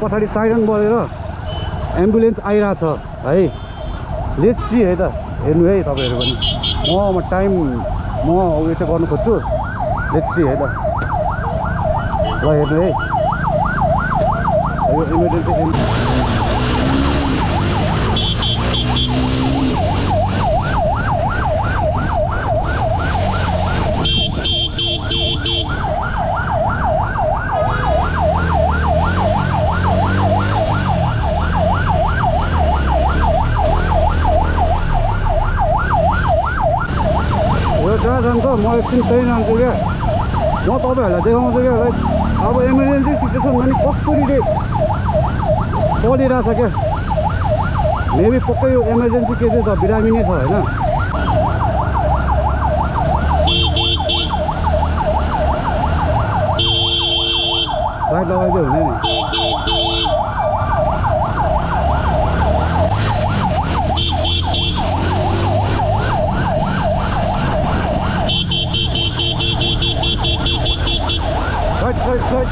पछाडि साइरन बजेर एम्बुलेन्स आइरहेछ है। लेट्स सी है त, हेर्नु है तपाईँहरू पनि। म टाइम म उयो चाहिँ गर्नु खोज्छु। लेट्स सी है त, ल हेर्नु है। यो इमर्जेन्सी जहाँ जान्छ म एकछिन त्यही जान्छु क्या। म तपाईँहरूलाई देखाउँछु क्या। लाइक अब इमर्जेन्सी सिचुएसन भने कसरी चलिरहेछ क्या। मेबी पक्कै यो इमर्जेन्सी केसेस छ, बिरामी नै छ होइन। साइड लगाइदियो हुने नि। Right.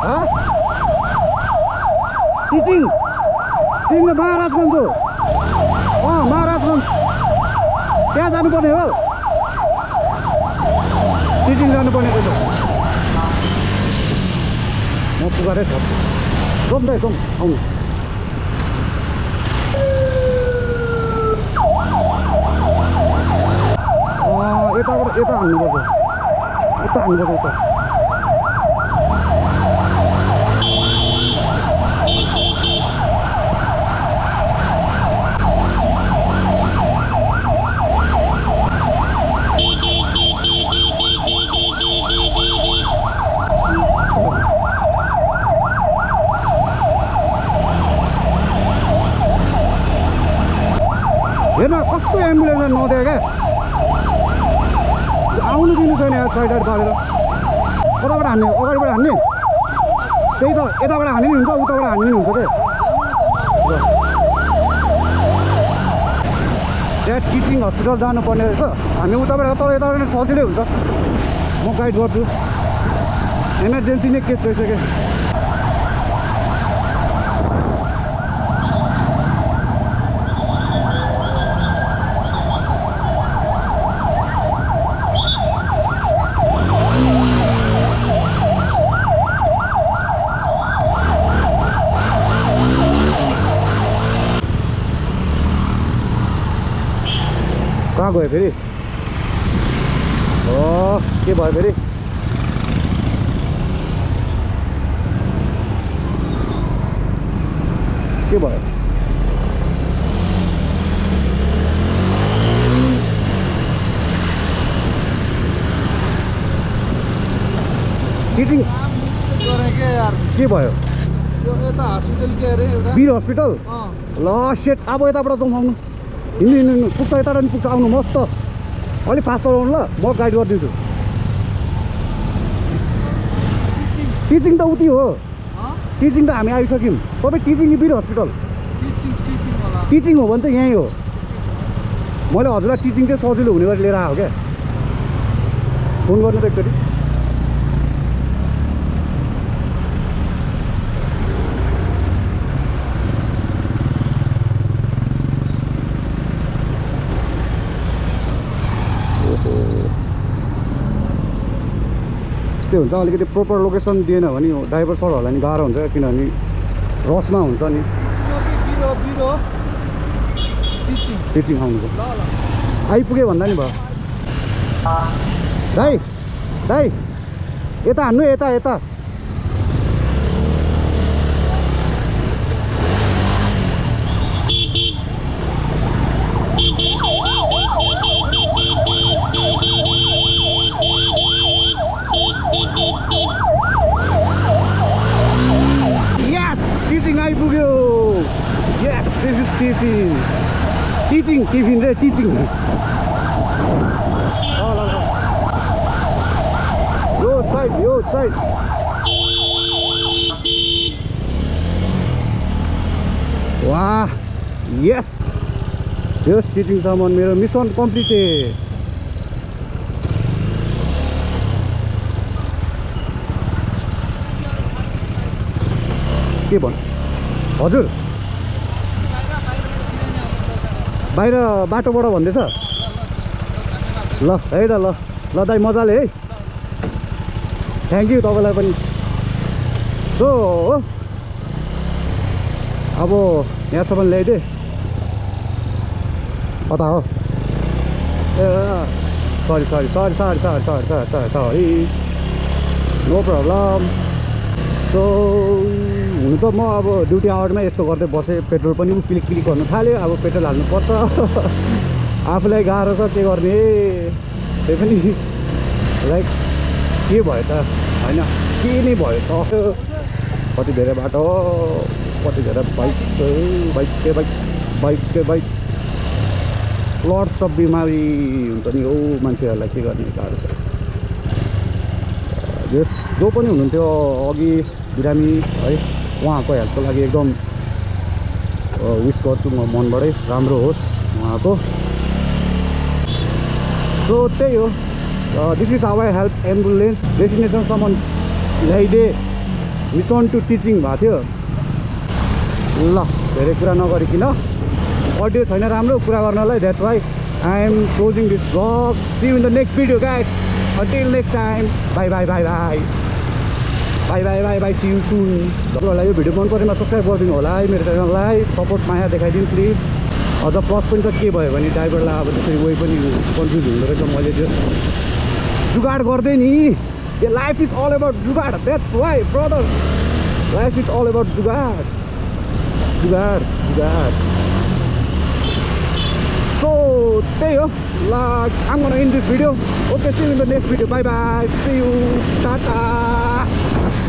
Huh? Teaching the Maharajganj हो। Maharajganj त्यहाँ जानुपर्ने हो। टिचिङ जानुपर्ने रहेछ। म पुकारै छ। जाउँ दाइ जाउँ, आउनु। यताबाट यता हान्नुपर्छ, उता हान्नुपर्छ उता। हेर्न कस्तो एम्बुलेन्स नदियो क्या। आउनु दिनु छैन यार। साइड पारेर कताबाट हान्ने? अगाडिबाट हान्ने? त्यही त, यताबाट हान्ने नि हुन्छ, उताबाट हान्ने नि हुन्छ क्या। त्यहाँ टिचिङ हस्पिटल जानुपर्ने रहेछ। हामी उताबाट तर यताबाट सजिलै हुन्छ। म गाइड गर्छु। इमर्जेन्सी नै केस रहेछ क्या। कहाँ गयो फेरि? के भयो फेरि? के भयो? टिचिङ के भयो? वीर हस्पिटल। ल सेट, अब यताबाट जाउँ। आउनु हिँड्नु पुग्छ, यताबाट नि पुग्छ। आउनु मस्त, अलिक फास्ट चलाउनु ल, म गाइड गरिदिन्छु। टिचिङ त उति हो। टिचिङ त हामी आइसक्यौँ। तपाईँ टिचिङ वीर हस्पिटल? टिचिङ हो भने चाहिँ यहीँ हो। मैले हजुरलाई टिचिङ चाहिँ सजिलो हुने गरी लिएर आएको क्या। फोन गर्नु त एकचोटि। त्यस्तै हुन्छ। अलिकति प्रोपर लोकेसन दिएन भने ड्राइभर सरहरूलाई नि गाह्रो हुन्छ, किनभने रसमा हुन्छ नि। टिचिङ आउनु आइपुग्यो भन्दा नि भयो। दाइ दाइ यता हान्नु, यता यता। Yes, this is tiffin. Tiffin re teaching. Your side. वाह यस यस टिचिङ सामान मेरो मिसन कम्प्लिटेड के भन् हजुर बाहिर बाटोबाट भन्दैछ ल है त ल दाइ मजाले है थ्याङ्क यू तपाईँलाई पनि सो अब यहाँसम्म ल्याइदे कता हो ए सरी नो प्रब्लम सो हुनु त म अब ड्युटी आवरमा यस्तो गर्दै बसेँ पेट्रोल पनि क्लिक क्लिक गर्नु थाल्यो अब पेट्रोल हाल्नुपर्छ आफूलाई गाह्रो छ के गर्ने त्यही पनि लाइक के भयो त होइन के नै भयो त कति धेरै बाटो कति धेरै बाइक लट्स अफ बिमारी हुन्छ नि हो मान्छेहरूलाई के गर्ने गाह्रो छ जस जो पनि हुनुहुन्थ्यो अघि बिरामी है उहाँको हेल्थको लागि एकदम विस गर्छु म मनबाटै राम्रो होस् उहाँको सो त्यही हो this is how I help ambulance डेस्टिनेसनसम्म ल्याइदे मिसन टु टिचिङ भएको थियो ल धेरै कुरा नगरिकन अडियो छैन राम्रो कुरा गर्नलाई that's why I am closing this blog see you in the next video guys until next time bye see you soon तपाईँहरूलाई यो भिडियो मन परेमा सब्सक्राइब गरिदिनु होला है मेरो च्यानललाई सपोर्ट माया देखाइदिनु प्लिज अझ प्लस पनि त के भयो भने ड्राइभरलाई अब त्यसरी वे पनि कन्फ्युज हुँदो रहेछ मैले त्यो जुगाड गर्दै नि life is all about jugaad that's why brother life is all about jugaad So, त्यही हो ल I'm gonna end this video. Okay, see you in the next video. Bye bye. See you. Tata.